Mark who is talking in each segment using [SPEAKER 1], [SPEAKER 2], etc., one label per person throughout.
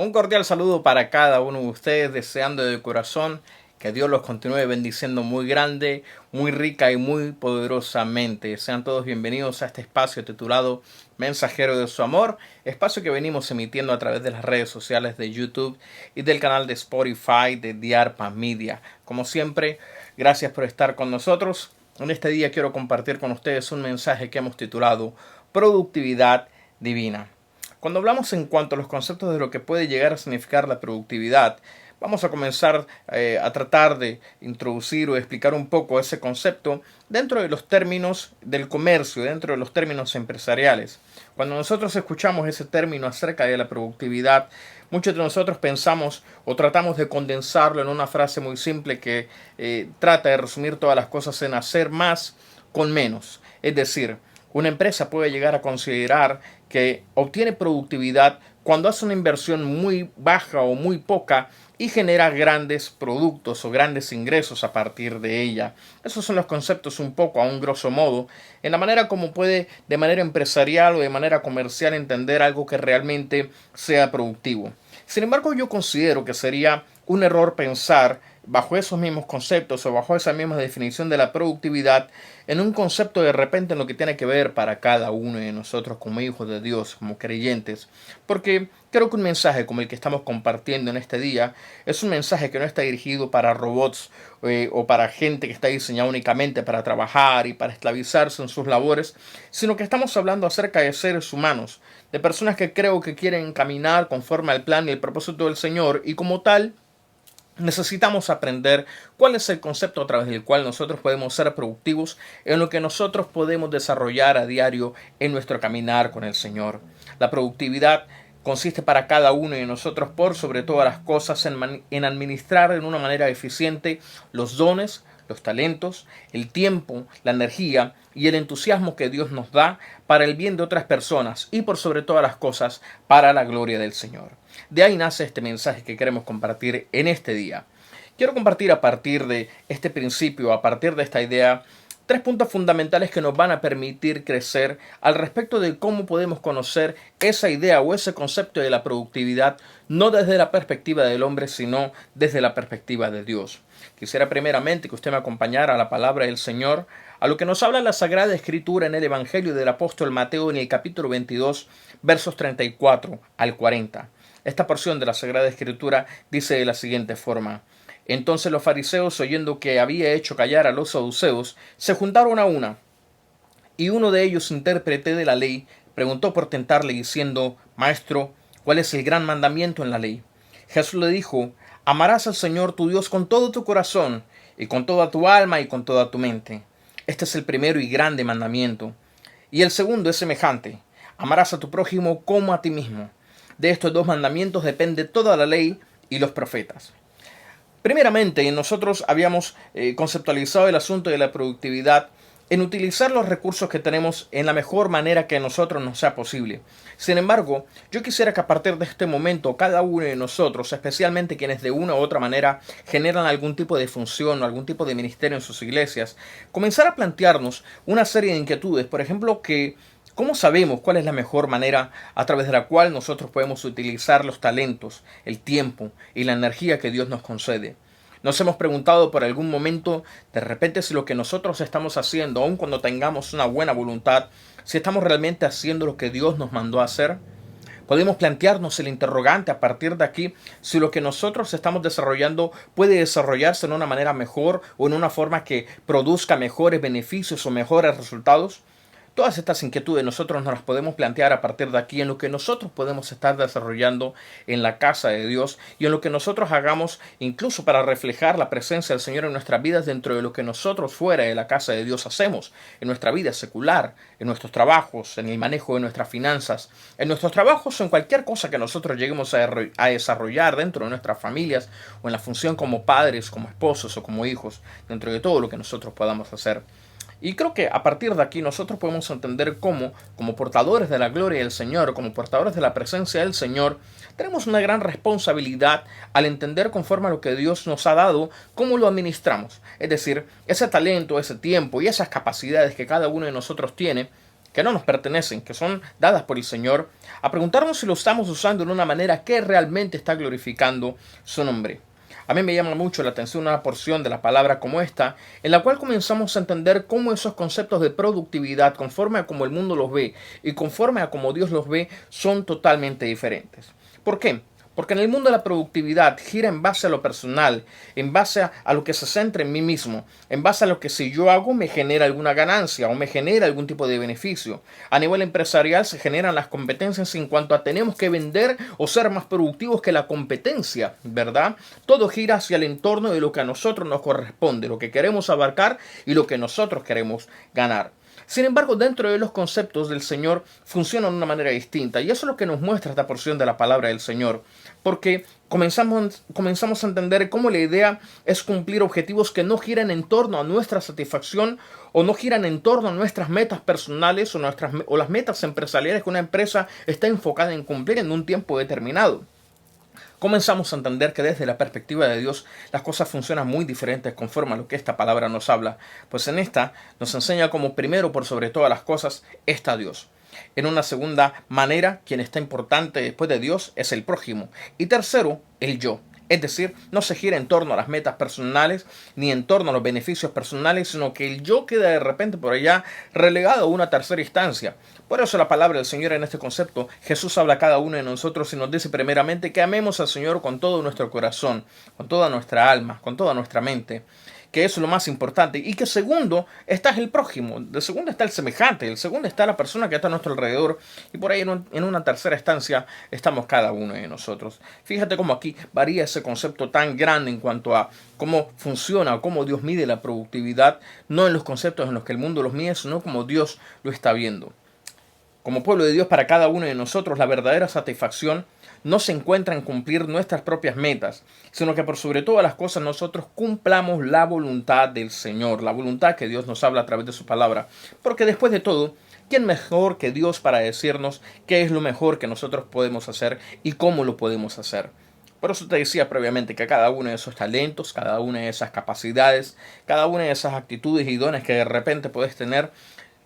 [SPEAKER 1] Un cordial saludo para cada uno de ustedes, deseando de corazón que Dios los continúe bendiciendo muy grande, muy rica y muy poderosamente. Sean todos bienvenidos a este espacio titulado Mensajero de su Amor, espacio que venimos emitiendo a través de las redes sociales de YouTube y del canal de Spotify de Diarpa Media. Como siempre, gracias por estar con nosotros. En este día quiero compartir con ustedes un mensaje que hemos titulado Productividad Divina. Cuando hablamos en cuanto a los conceptos de lo que puede llegar a significar la productividad, vamos a comenzar a tratar de introducir o explicar un poco ese concepto dentro de los términos del comercio, dentro de los términos empresariales. Cuando nosotros escuchamos ese término acerca de la productividad, muchos de nosotros pensamos o tratamos de condensarlo en una frase muy simple que trata de resumir todas las cosas en hacer más con menos. Es decir, una empresa puede llegar a considerar que obtiene productividad cuando hace una inversión muy baja o muy poca y genera grandes productos o grandes ingresos a partir de ella. Esos son los conceptos un poco a un grosso modo en la manera como puede de manera empresarial o de manera comercial entender algo que realmente sea productivo. Sin embargo, yo considero que sería un error pensar bajo esos mismos conceptos o bajo esa misma definición de la productividad en un concepto de repente en lo que tiene que ver para cada uno de nosotros como hijos de Dios, como creyentes. Porque creo que un mensaje como el que estamos compartiendo en este día es un mensaje que no está dirigido para robots o para gente que está diseñada únicamente para trabajar y para esclavizarse en sus labores, sino que estamos hablando acerca de seres humanos, de personas que creo que quieren caminar conforme al plan y el propósito del Señor y como tal necesitamos aprender cuál es el concepto a través del cual nosotros podemos ser productivos en lo que nosotros podemos desarrollar a diario en nuestro caminar con el Señor. La productividad consiste para cada uno de nosotros por sobre todas las cosas en administrar de una manera eficiente los dones, los talentos, el tiempo, la energía y el entusiasmo que Dios nos da para el bien de otras personas y por sobre todas las cosas para la gloria del Señor. De ahí nace este mensaje que queremos compartir en este día. Quiero compartir a partir de este principio, a partir de esta idea, tres puntos fundamentales que nos van a permitir crecer al respecto de cómo podemos conocer esa idea o ese concepto de la productividad, no desde la perspectiva del hombre, sino desde la perspectiva de Dios. Quisiera primeramente que usted me acompañara a la palabra del Señor, a lo que nos habla la Sagrada Escritura en el Evangelio del Apóstol Mateo en el capítulo 22, versos 34 al 40. Esta porción de la Sagrada Escritura dice de la siguiente forma: Entonces los fariseos, oyendo que había hecho callar a los saduceos, se juntaron a una, y uno de ellos, intérprete de la ley, preguntó por tentarle, diciendo: Maestro, ¿cuál es el gran mandamiento en la ley? Jesús le dijo: Amarás al Señor tu Dios con todo tu corazón, y con toda tu alma, y con toda tu mente. Este es el primero y grande mandamiento. Y el segundo es semejante: amarás a tu prójimo como a ti mismo. De estos dos mandamientos depende toda la ley y los profetas. Primeramente, nosotros habíamos conceptualizado el asunto de la productividad en utilizar los recursos que tenemos en la mejor manera que a nosotros nos sea posible. Sin embargo, yo quisiera que a partir de este momento cada uno de nosotros, especialmente quienes de una u otra manera generan algún tipo de función o algún tipo de ministerio en sus iglesias, comenzar a plantearnos una serie de inquietudes. Por ejemplo, que ¿cómo sabemos cuál es la mejor manera a través de la cual nosotros podemos utilizar los talentos, el tiempo y la energía que Dios nos concede? Nos hemos preguntado por algún momento, de repente, si lo que nosotros estamos haciendo, aun cuando tengamos una buena voluntad, si estamos realmente haciendo lo que Dios nos mandó a hacer. Podemos plantearnos el interrogante a partir de aquí, si lo que nosotros estamos desarrollando puede desarrollarse en una manera mejor o en una forma que produzca mejores beneficios o mejores resultados. Todas estas inquietudes nosotros nos las podemos plantear a partir de aquí en lo que nosotros podemos estar desarrollando en la casa de Dios y en lo que nosotros hagamos incluso para reflejar la presencia del Señor en nuestras vidas dentro de lo que nosotros fuera de la casa de Dios hacemos, en nuestra vida secular, en nuestros trabajos, en el manejo de nuestras finanzas, en nuestros trabajos o en cualquier cosa que nosotros lleguemos a desarrollar dentro de nuestras familias o en la función como padres, como esposos o como hijos, dentro de todo lo que nosotros podamos hacer. Y creo que a partir de aquí nosotros podemos entender cómo, como portadores de la gloria del Señor, como portadores de la presencia del Señor, tenemos una gran responsabilidad al entender conforme a lo que Dios nos ha dado, cómo lo administramos. Es decir, ese talento, ese tiempo y esas capacidades que cada uno de nosotros tiene, que no nos pertenecen, que son dadas por el Señor, a preguntarnos si lo estamos usando de una manera que realmente está glorificando su nombre. A mí me llama mucho la atención una porción de la palabra como esta, en la cual comenzamos a entender cómo esos conceptos de productividad, conforme a cómo el mundo los ve y conforme a cómo Dios los ve, son totalmente diferentes. ¿Por qué? Porque en el mundo de la productividad gira en base a lo personal, en base a lo que se centra en mí mismo, en base a lo que si yo hago me genera alguna ganancia o me genera algún tipo de beneficio. A nivel empresarial se generan las competencias en cuanto a tenemos que vender o ser más productivos que la competencia, ¿verdad? Todo gira hacia el entorno de lo que a nosotros nos corresponde, lo que queremos abarcar y lo que nosotros queremos ganar. Sin embargo, dentro de los conceptos del Señor funcionan de una manera distinta. Y eso es lo que nos muestra esta porción de la palabra del Señor. Porque comenzamos a entender cómo la idea es cumplir objetivos que no giran en torno a nuestra satisfacción o no giran en torno a nuestras metas personales o las metas empresariales que una empresa está enfocada en cumplir en un tiempo determinado. Comenzamos a entender que desde la perspectiva de Dios las cosas funcionan muy diferentes conforme a lo que esta palabra nos habla, pues en esta nos enseña como primero por sobre todas las cosas está Dios. En una segunda manera, quien está importante después de Dios es el prójimo. Y tercero, el yo. Es decir, no se gira en torno a las metas personales ni en torno a los beneficios personales, sino que el yo queda de repente por allá relegado a una tercera instancia. Por eso la palabra del Señor en este concepto, Jesús habla a cada uno de nosotros y nos dice primeramente que amemos al Señor con todo nuestro corazón, con toda nuestra alma, con toda nuestra mente, que eso es lo más importante, y que segundo está el prójimo, de segundo está el semejante, el segundo está la persona que está a nuestro alrededor, y por ahí en una tercera instancia estamos cada uno de nosotros. Fíjate cómo aquí varía ese concepto tan grande en cuanto a cómo funciona o cómo Dios mide la productividad, no en los conceptos en los que el mundo los mide, sino como Dios lo está viendo. Como pueblo de Dios, para cada uno de nosotros la verdadera satisfacción no se encuentra en cumplir nuestras propias metas, sino que por sobre todas las cosas nosotros cumplamos la voluntad del Señor, la voluntad que Dios nos habla a través de su palabra. Porque después de todo, ¿quién mejor que Dios para decirnos qué es lo mejor que nosotros podemos hacer y cómo lo podemos hacer? Por eso te decía previamente que cada uno de esos talentos, cada una de esas capacidades, cada una de esas actitudes y dones que de repente puedes tener,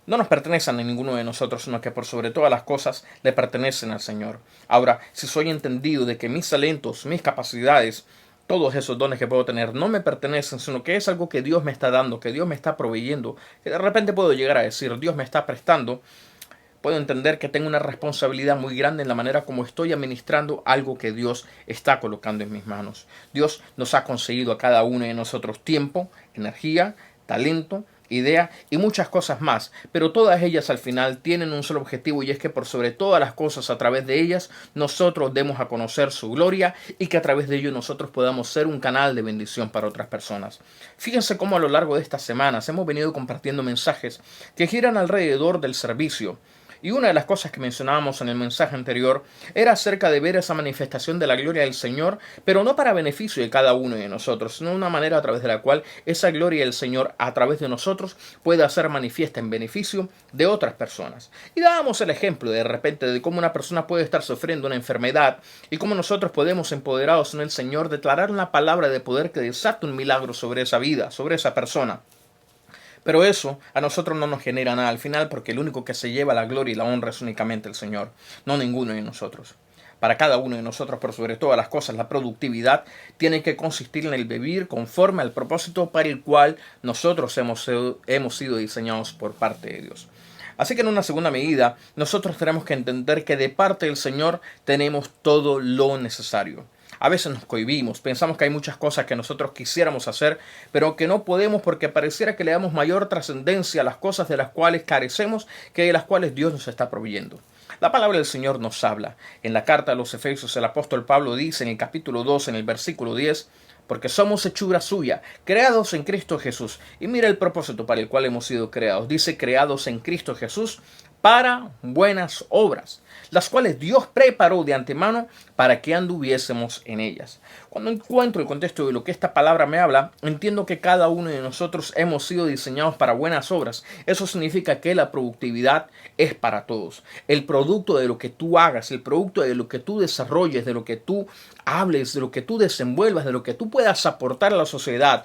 [SPEAKER 1] no nos pertenecen a ninguno de nosotros, sino que por sobre todas las cosas le pertenecen al Señor. Ahora, si soy entendido de que mis talentos, mis capacidades, todos esos dones que puedo tener no me pertenecen, sino que es algo que Dios me está dando, que Dios me está proveyendo, que de repente puedo llegar a decir, Dios me está prestando, puedo entender que tengo una responsabilidad muy grande en la manera como estoy administrando algo que Dios está colocando en mis manos. Dios nos ha conseguido a cada uno de nosotros tiempo, energía, talento, idea y muchas cosas más, pero todas ellas al final tienen un solo objetivo, y es que por sobre todas las cosas a través de ellas nosotros demos a conocer su gloria y que a través de ello nosotros podamos ser un canal de bendición para otras personas. Fíjense cómo a lo largo de estas semanas hemos venido compartiendo mensajes que giran alrededor del servicio. Y una de las cosas que mencionábamos en el mensaje anterior era acerca de ver esa manifestación de la gloria del Señor, pero no para beneficio de cada uno de nosotros, sino una manera a través de la cual esa gloria del Señor a través de nosotros puede hacer manifiesta en beneficio de otras personas. Y dábamos el ejemplo de repente de cómo una persona puede estar sufriendo una enfermedad y cómo nosotros podemos, empoderados en el Señor, declarar una palabra de poder que desate un milagro sobre esa vida, sobre esa persona. Pero eso a nosotros no nos genera nada al final, porque el único que se lleva la gloria y la honra es únicamente el Señor, no ninguno de nosotros. Para cada uno de nosotros, por sobre todas las cosas, la productividad tiene que consistir en el vivir conforme al propósito para el cual nosotros hemos sido diseñados por parte de Dios. Así que en una segunda medida, nosotros tenemos que entender que de parte del Señor tenemos todo lo necesario. A veces nos cohibimos, pensamos que hay muchas cosas que nosotros quisiéramos hacer, pero que no podemos porque pareciera que le damos mayor trascendencia a las cosas de las cuales carecemos que de las cuales Dios nos está proveyendo. La palabra del Señor nos habla. En la carta a los Efesios, el apóstol Pablo dice en el capítulo 2, en el versículo 10, porque somos hechura suya, creados en Cristo Jesús. Y mira el propósito para el cual hemos sido creados. Dice, creados en Cristo Jesús para buenas obras, las cuales Dios preparó de antemano para que anduviésemos en ellas. Cuando encuentro el contexto de lo que esta palabra me habla, entiendo que cada uno de nosotros hemos sido diseñados para buenas obras. Eso significa que la productividad es para todos. El producto de lo que tú hagas, el producto de lo que tú desarrolles, de lo que tú hables, de lo que tú desenvuelvas, de lo que tú puedas aportar a la sociedad,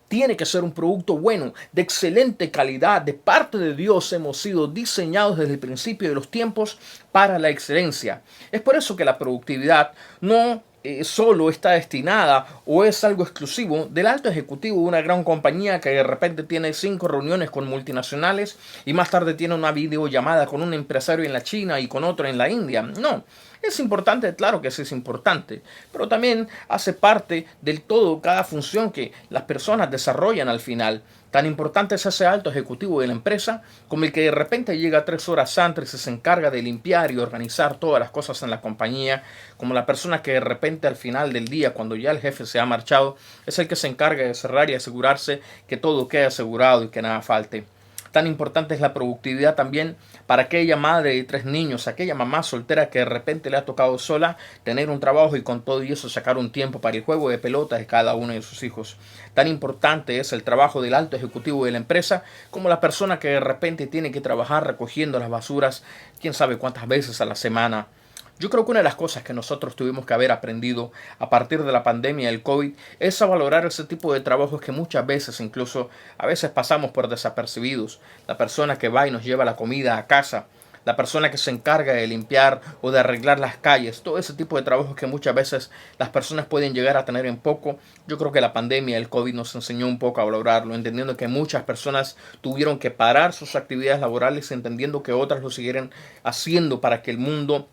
[SPEAKER 1] Tiene que ser un producto bueno, de excelente calidad. De parte de Dios hemos sido diseñados desde el principio de los tiempos para la excelencia. Es por eso que la productividad no solo está destinada o es algo exclusivo del alto ejecutivo de una gran compañía que de repente tiene 5 reuniones con multinacionales y más tarde tiene una videollamada con un empresario en la China y con otro en la India. No, es importante, claro que sí es importante, pero también hace parte del todo cada función que las personas desarrollan al final. Tan importante es ese alto ejecutivo de la empresa como el que de repente llega 3 horas antes y se encarga de limpiar y organizar todas las cosas en la compañía, como la persona que de repente al final del día, cuando ya el jefe se ha marchado, es el que se encarga de cerrar y asegurarse que todo quede asegurado y que nada falte. Tan importante es la productividad también para aquella madre de 3 niños, aquella mamá soltera que de repente le ha tocado sola tener un trabajo y con todo y eso sacar un tiempo para el juego de pelota de cada uno de sus hijos. Tan importante es el trabajo del alto ejecutivo de la empresa como la persona que de repente tiene que trabajar recogiendo las basuras quién sabe cuántas veces a la semana. Yo creo que una de las cosas que nosotros tuvimos que haber aprendido a partir de la pandemia del COVID es a valorar ese tipo de trabajos que muchas veces, incluso a veces pasamos por desapercibidos. La persona que va y nos lleva la comida a casa, la persona que se encarga de limpiar o de arreglar las calles, todo ese tipo de trabajos que muchas veces las personas pueden llegar a tener en poco. Yo creo que la pandemia del COVID nos enseñó un poco a valorarlo, entendiendo que muchas personas tuvieron que parar sus actividades laborales, entendiendo que otras lo siguieran haciendo para que el mundo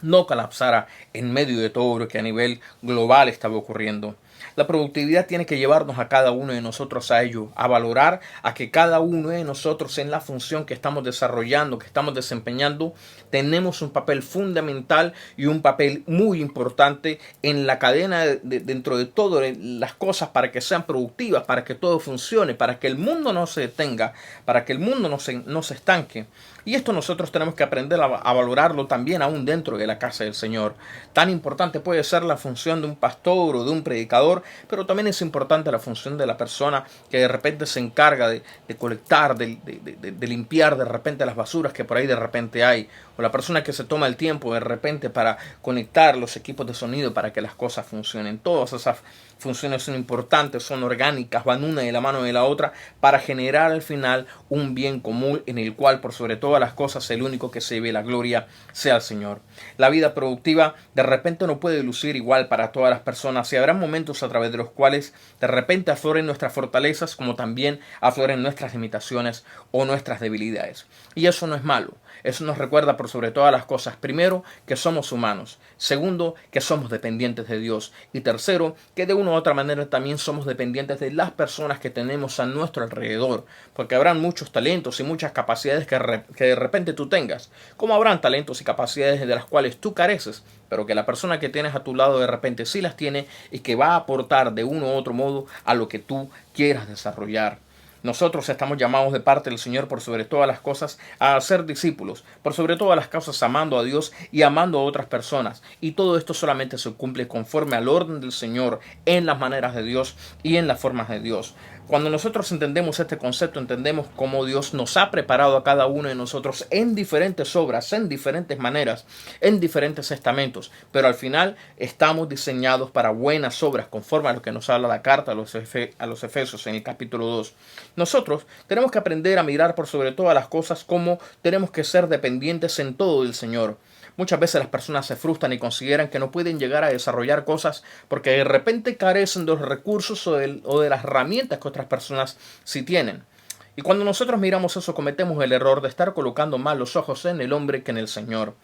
[SPEAKER 1] no colapsara en medio de todo lo que a nivel global estaba ocurriendo. La productividad tiene que llevarnos a cada uno de nosotros a ello, a valorar a que cada uno de nosotros en la función que estamos desarrollando, que estamos desempeñando, tenemos un papel fundamental y un papel muy importante en la cadena dentro de todas las cosas para que sean productivas, para que todo funcione, para que el mundo no se detenga, para que el mundo no se estanque. Y esto nosotros tenemos que aprender a valorarlo también aún dentro de la casa del Señor. Tan importante puede ser la función de un pastor o de un predicador, pero también es importante la función de la persona que de repente se encarga de colectar, de limpiar de repente las basuras que por ahí de repente hay, o la persona que se toma el tiempo de repente para conectar los equipos de sonido para que las cosas funcionen. Todas esas funciones son importantes, son orgánicas, van una de la mano de la otra para generar al final un bien común en el cual por sobre todas las cosas el único que se lleve la gloria sea el Señor. La vida productiva de repente no puede lucir igual para todas las personas y habrá momentos a través de los cuales de repente afloren nuestras fortalezas como también afloren nuestras limitaciones o nuestras debilidades. Y eso no es malo. Eso nos recuerda por sobre todas las cosas, primero, que somos humanos, segundo, que somos dependientes de Dios y tercero, que de una u otra manera también somos dependientes de las personas que tenemos a nuestro alrededor, porque habrán muchos talentos y muchas capacidades que de repente tú tengas, como habrán talentos y capacidades de las cuales tú careces, pero que la persona que tienes a tu lado de repente sí las tiene y que va a aportar de uno u otro modo a lo que tú quieras desarrollar. Nosotros estamos llamados de parte del Señor por sobre todas las cosas a ser discípulos, por sobre todas las cosas amando a Dios y amando a otras personas. Y todo esto solamente se cumple conforme al orden del Señor, en las maneras de Dios y en las formas de Dios. Cuando nosotros entendemos este concepto, entendemos cómo Dios nos ha preparado a cada uno de nosotros en diferentes obras, en diferentes maneras, en diferentes estamentos, pero al final estamos diseñados para buenas obras, conforme a lo que nos habla la carta a los Efesios en el capítulo 2. Nosotros tenemos que aprender a mirar por sobre todas las cosas cómo tenemos que ser dependientes en todo del Señor. Muchas veces las personas se frustran y consideran que no pueden llegar a desarrollar cosas porque de repente carecen de los recursos o de las herramientas que otras personas sí tienen. Y cuando nosotros miramos eso cometemos el error de estar colocando más los ojos en el hombre que en el Señor.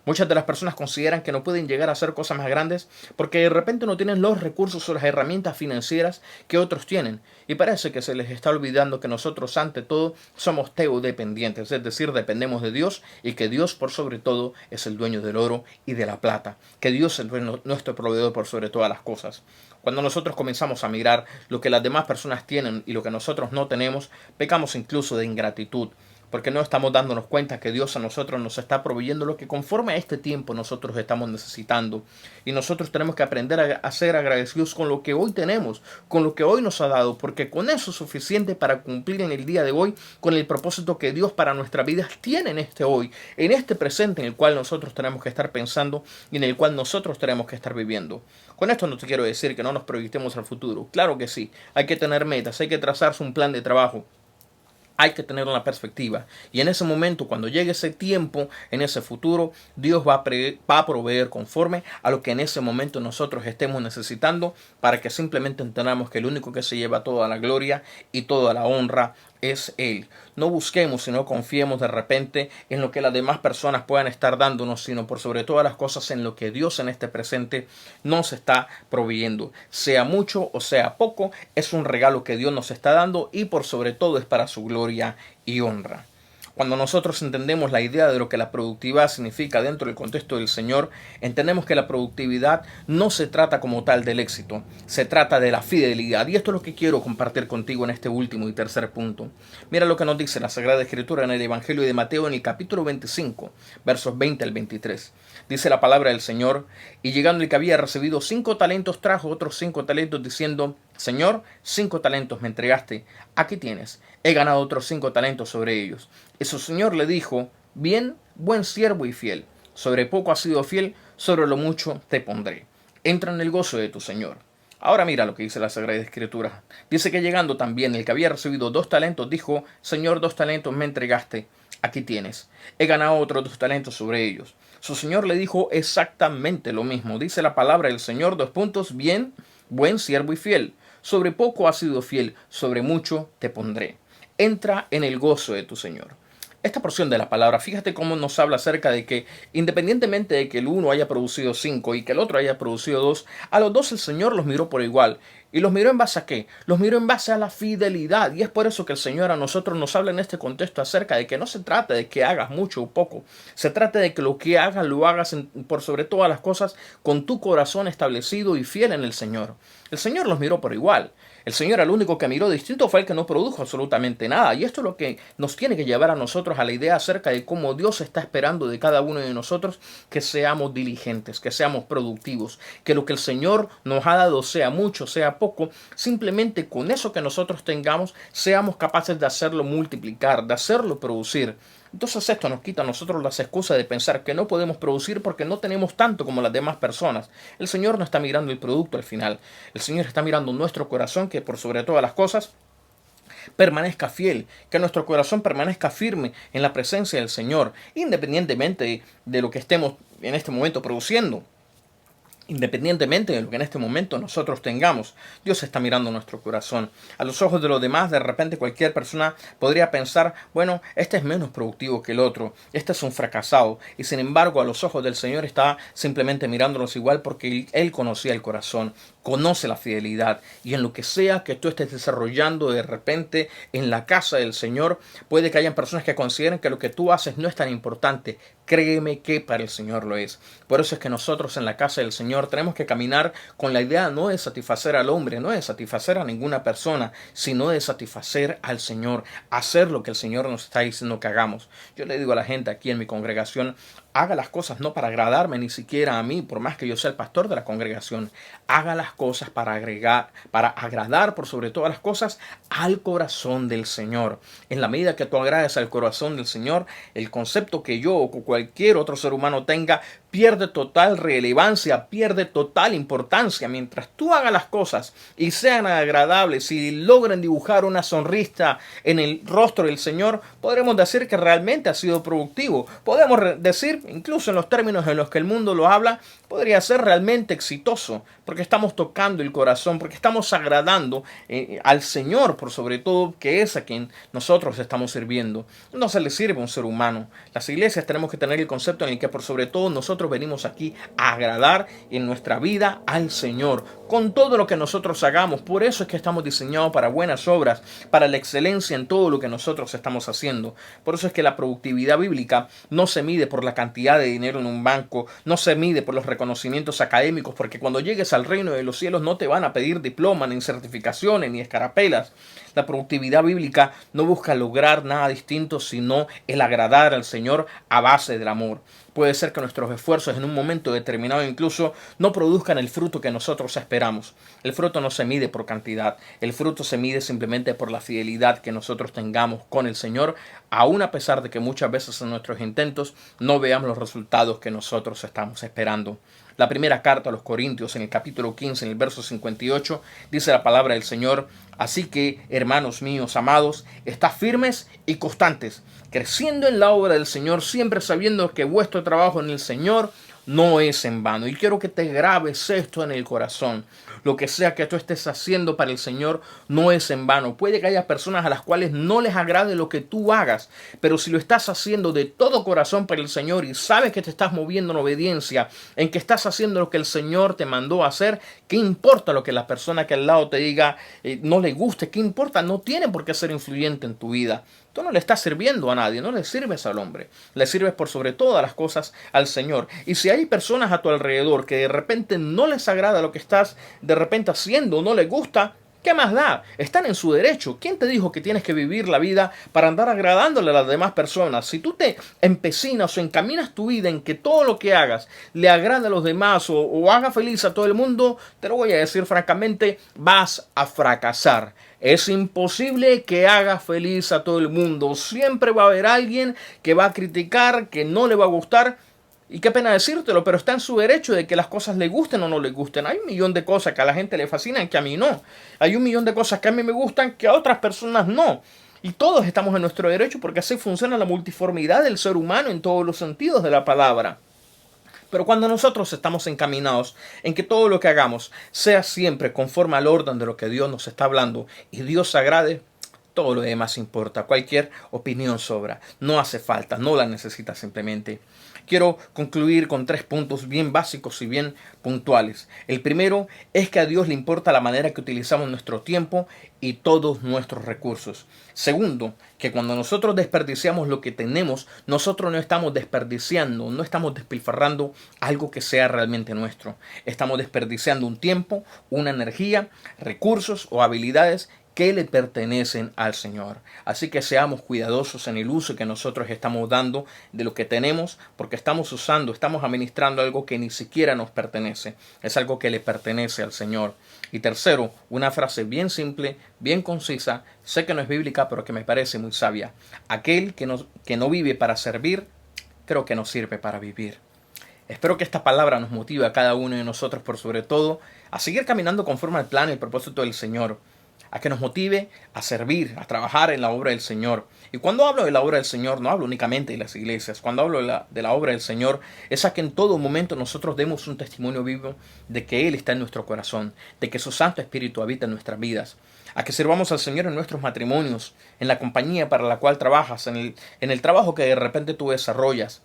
[SPEAKER 1] Muchas de las personas consideran que no pueden llegar a hacer cosas más grandes porque de repente no tienen los recursos o las herramientas financieras que otros tienen. Y parece que se les está olvidando que nosotros ante todo somos teodependientes, es decir, dependemos de Dios y que Dios por sobre todo es el dueño del oro y de la plata, que Dios es nuestro proveedor por sobre todas las cosas. Cuando nosotros comenzamos a mirar lo que las demás personas tienen y lo que nosotros no tenemos, pecamos incluso de ingratitud. porque no estamos dándonos cuenta que Dios a nosotros nos está proveyendo lo que conforme a este tiempo nosotros estamos necesitando. Y nosotros tenemos que aprender a ser agradecidos con lo que hoy tenemos, con lo que hoy nos ha dado, porque con eso es suficiente para cumplir en el día de hoy con el propósito que Dios para nuestra vida tiene en este hoy, en este presente en el cual nosotros tenemos que estar pensando y en el cual nosotros tenemos que estar viviendo. Con esto no te quiero decir que no nos proyectemos al futuro. Claro que sí, hay que tener metas, hay que trazarse un plan de trabajo. Hay que tener una perspectiva. Y en ese momento, cuando llegue ese tiempo, en ese futuro, Dios va a proveer conforme a lo que en ese momento nosotros estemos necesitando, para que simplemente entendamos que el único que se lleva toda la gloria y toda la honra es Él. No busquemos, sino confiemos de repente en lo que las demás personas puedan estar dándonos, sino por sobre todas las cosas en lo que Dios en este presente nos está proveyendo. Sea mucho o sea poco, es un regalo que Dios nos está dando y por sobre todo es para su gloria y honra. Cuando nosotros entendemos la idea de lo que la productividad significa dentro del contexto del Señor, entendemos que la productividad no se trata como tal del éxito, se trata de la fidelidad. Y esto es lo que quiero compartir contigo en este último y tercer punto. Mira lo que nos dice la Sagrada Escritura en el Evangelio de Mateo en el capítulo 25, versos 20 al 23. Dice la palabra del Señor: y llegando el que había recibido 5 talentos, trajo otros 5 talentos diciendo: Señor, 5 talentos me entregaste, aquí tienes, he ganado otros 5 talentos sobre ellos. Y su señor le dijo: bien, buen siervo y fiel, sobre poco has sido fiel, sobre lo mucho te pondré. Entra en el gozo de tu señor. Ahora mira lo que dice la Sagrada Escritura. Dice que llegando también el que había recibido 2 talentos, dijo: Señor, 2 talentos me entregaste, aquí tienes, he ganado otros 2 talentos sobre ellos. Su señor le dijo exactamente lo mismo. Dice la palabra del Señor, bien, buen siervo y fiel, sobre poco has sido fiel, sobre mucho te pondré. Entra en el gozo de tu Señor. Esta porción de la palabra, fíjate cómo nos habla acerca de que independientemente de que el uno haya producido 5 y que el otro haya producido 2, a los 2 el Señor los miró por igual. ¿Y los miró en base a qué? Los miró en base a la fidelidad. Y es por eso que el Señor a nosotros nos habla en este contexto acerca de que no se trata de que hagas mucho o poco. Se trata de que lo que hagas lo hagas por sobre todas las cosas con tu corazón establecido y fiel en el Señor. El Señor los miró por igual. El Señor, el único que miró distinto, fue el que no produjo absolutamente nada. Y esto es lo que nos tiene que llevar a nosotros a la idea acerca de cómo Dios está esperando de cada uno de nosotros que seamos diligentes, que seamos productivos, que lo que el Señor nos ha dado, sea mucho, sea poco, simplemente con eso que nosotros tengamos, seamos capaces de hacerlo multiplicar, de hacerlo producir. Entonces esto nos quita a nosotros las excusas de pensar que no podemos producir porque no tenemos tanto como las demás personas. El Señor no está mirando el producto al final. El Señor está mirando nuestro corazón, que por sobre todas las cosas permanezca fiel, que nuestro corazón permanezca firme en la presencia del Señor, independientemente de lo que estemos en este momento produciendo. Independientemente de lo que en este momento nosotros tengamos, Dios está mirando nuestro corazón. A los ojos de los demás, de repente cualquier persona podría pensar: bueno, este es menos productivo que el otro, este es un fracasado. Y sin embargo, a los ojos del Señor está simplemente mirándolos igual, porque Él conocía el corazón, conoce la fidelidad. Y en lo que sea que tú estés desarrollando de repente en la casa del Señor, puede que hayan personas que consideren que lo que tú haces no es tan importante. Créeme que para el Señor lo es. Por eso es que nosotros en la casa del Señor tenemos que caminar con la idea no de satisfacer al hombre, no de satisfacer a ninguna persona, sino de satisfacer al Señor, hacer lo que el Señor nos está diciendo que hagamos. Yo le digo a la gente aquí en mi congregación: haga las cosas no para agradarme ni siquiera a mí, por más que yo sea el pastor de la congregación. Haga las cosas para agradar por sobre todas las cosas al corazón del Señor. En la medida que tú agrades al corazón del Señor, el concepto que yo o cualquier otro ser humano tenga pierde total relevancia, pierde total importancia. Mientras tú hagas las cosas y sean agradables y logren dibujar una sonrisa en el rostro del Señor, podremos decir que realmente ha sido productivo. Podemos decir, incluso en los términos en los que el mundo lo habla, podría ser realmente exitoso, porque estamos tocando el corazón, porque estamos agradando al Señor, por sobre todo, que es a quien nosotros estamos sirviendo. No se le sirve a un ser humano. Las iglesias tenemos que tener el concepto en el que por sobre todo nosotros venimos aquí a agradar en nuestra vida al Señor. con todo lo que nosotros hagamos. Por eso es que estamos diseñados para buenas obras, para la excelencia en todo lo que nosotros estamos haciendo. Por eso es que la productividad bíblica no se mide por la cantidad de dinero en un banco, no se mide por los reconocimientos académicos, porque cuando llegues al reino de los cielos no te van a pedir diploma, ni certificaciones, ni escarapelas. La productividad bíblica no busca lograr nada distinto, sino el agradar al Señor a base del amor. Puede ser que nuestros esfuerzos en un momento determinado incluso no produzcan el fruto que nosotros esperamos. El fruto no se mide por cantidad, el fruto se mide simplemente por la fidelidad que nosotros tengamos con el Señor, aun a pesar de que muchas veces en nuestros intentos no veamos los resultados que nosotros estamos esperando. La primera carta a los Corintios, en el capítulo 15, en el verso 58, dice la palabra del Señor: así que, hermanos míos amados, estad firmes y constantes, creciendo en la obra del Señor, siempre sabiendo que vuestro trabajo en el Señor no es en vano. Y quiero que te grabes esto en el corazón. Lo que sea que tú estés haciendo para el Señor no es en vano. Puede que haya personas a las cuales no les agrade lo que tú hagas, pero si lo estás haciendo de todo corazón para el Señor y sabes que te estás moviendo en obediencia, en que estás haciendo lo que el Señor te mandó a hacer, ¿qué importa lo que la persona que al lado te diga no le guste? ¿Qué importa? No tiene por qué ser influyente en tu vida. Tú no le estás sirviendo a nadie, no le sirves al hombre, le sirves por sobre todas las cosas al Señor. Y si hay personas a tu alrededor que de repente no les agrada lo que estás de repente haciendo, no les gusta, ¿qué más da? Están en su derecho. ¿Quién te dijo que tienes que vivir la vida para andar agradándole a las demás personas? Si tú te empecinas o encaminas tu vida en que todo lo que hagas le agrade a los demás o haga feliz a todo el mundo, te lo voy a decir francamente, vas a fracasar. Es imposible que haga feliz a todo el mundo. Siempre va a haber alguien que va a criticar, que no le va a gustar. Y qué pena decírtelo, pero está en su derecho de que las cosas le gusten o no le gusten. Hay un millón de cosas que a la gente le fascinan que a mí no. Hay un millón de cosas que a mí me gustan que a otras personas no. Y todos estamos en nuestro derecho porque así funciona la multiformidad del ser humano en todos los sentidos de la palabra. Pero cuando nosotros estamos encaminados en que todo lo que hagamos sea siempre conforme al orden de lo que Dios nos está hablando y Dios se agrade, todo lo demás importa. Cualquier opinión sobra. No hace falta, no la necesitas simplemente. Quiero concluir con 3 puntos bien básicos y bien puntuales. El primero es que a Dios le importa la manera que utilizamos nuestro tiempo y todos nuestros recursos. Segundo, que cuando nosotros desperdiciamos lo que tenemos, nosotros no estamos desperdiciando, no estamos despilfarrando algo que sea realmente nuestro. Estamos desperdiciando un tiempo, una energía, recursos o habilidades que le pertenecen al Señor. Así que seamos cuidadosos en el uso que nosotros estamos dando de lo que tenemos, porque estamos administrando algo que ni siquiera nos pertenece. Es algo que le pertenece al Señor. Y tercero, una frase bien simple, bien concisa, sé que no es bíblica, pero que me parece muy sabia. Aquel que no vive para servir, creo que no sirve para vivir. Espero que esta palabra nos motive a cada uno de nosotros, por sobre todo, a seguir caminando conforme al plan y el propósito del Señor, a que nos motive a servir, a trabajar en la obra del Señor. Y cuando hablo de la obra del Señor, no hablo únicamente de las iglesias. Cuando hablo de la obra del Señor, es a que en todo momento nosotros demos un testimonio vivo de que Él está en nuestro corazón, de que su Santo Espíritu habita en nuestras vidas. A que sirvamos al Señor en nuestros matrimonios, en la compañía para la cual trabajas, en el trabajo que de repente tú desarrollas.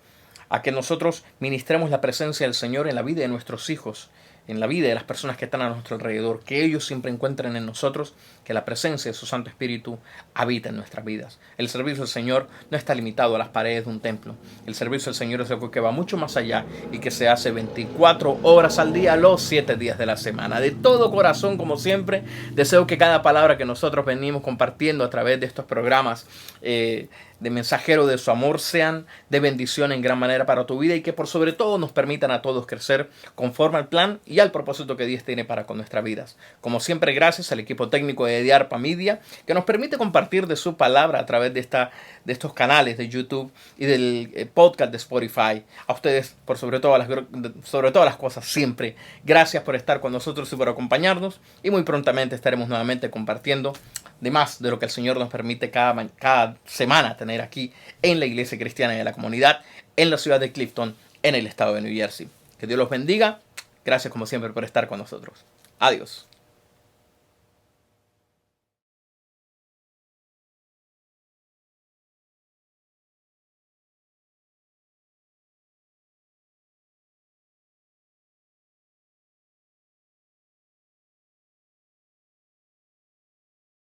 [SPEAKER 1] A que nosotros ministremos la presencia del Señor en la vida de nuestros hijos, en la vida de las personas que están a nuestro alrededor, que ellos siempre encuentren en nosotros que la presencia de su Santo Espíritu habita en nuestras vidas. El servicio del Señor no está limitado a las paredes de un templo. El servicio del Señor es algo que va mucho más allá y que se hace 24 horas al día, los 7 días de la semana. De todo corazón, como siempre, deseo que cada palabra que nosotros venimos compartiendo a través de estos programas de mensajero de su amor sean de bendición en gran manera para tu vida y que por sobre todo nos permitan a todos crecer conforme al plan y al propósito que Dios tiene para con nuestras vidas. Como siempre, gracias al equipo técnico de Diarpa Media que nos permite compartir de su palabra a través de estos canales de YouTube y del podcast de Spotify. A ustedes, por sobre todas las cosas, siempre gracias por estar con nosotros y por acompañarnos, y muy prontamente estaremos nuevamente compartiendo de más de lo que el Señor nos permite cada semana tener aquí en la Iglesia Cristiana de la Comunidad, en la ciudad de Clifton, en el estado de New Jersey. Que Dios los bendiga. Gracias como siempre por estar con nosotros. Adiós.